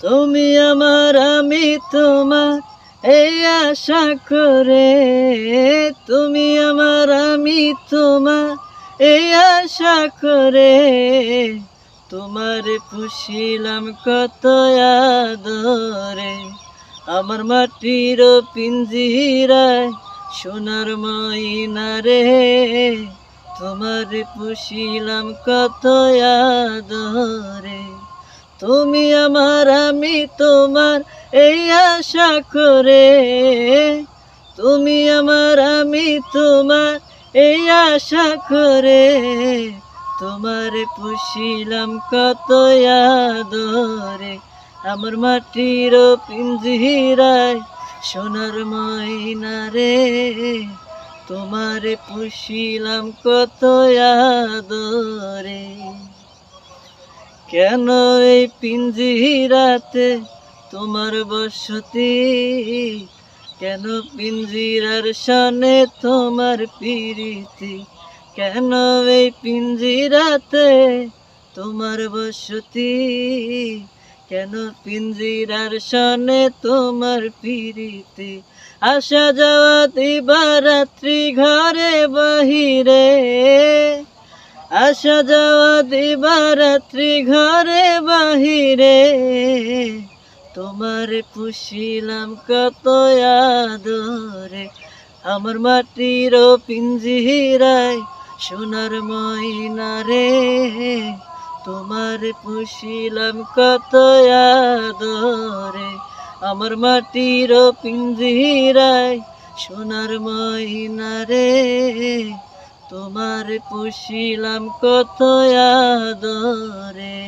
তুমি আমার আমি তোমার এই আশা করে, তুমি আমার আমি তোমার এই আশা করে, তোমার পুষিলাম কত আদরে। আমার মাটির পিঞ্জিরায় সোনার ময়না রে, তোমার পুষিলাম কত আদরে। তুমি আমার আমি তোমার এই আশা করে, তুমি আমার আমি তোমার এই আশা করে, তোমার পুষিলাম কত আদরে। আমার মাটির পিঞ্জিরায় সোনার ময়না রে, তোমার পুষিলাম কত আদরে। কেন এই পিঞ্জিরাতে তোমার বসতি, কেন পিঞ্জিরার সনে তোমার প্রীতি, কেন এই পিঞ্জিরাতে তোমার বসতি, কেন পিঞ্জিরার সনে তোমার প্রীতি। আসা যাওয়া দিবারাত্রি ঘরে বাহিরে, আসা যাওয়া দিবারাত্রি ঘরে বাহিরে, তোমার পুষিলাম কত আদরে। আমার মাটির পিঞ্জিরায় সোনার ময়না রে, তোমার পুষিলাম কত আদরে। আমার মাটির পিঞ্জিরায় সোনার ময়না রে, তোমার পুষিলাম কত আদরে।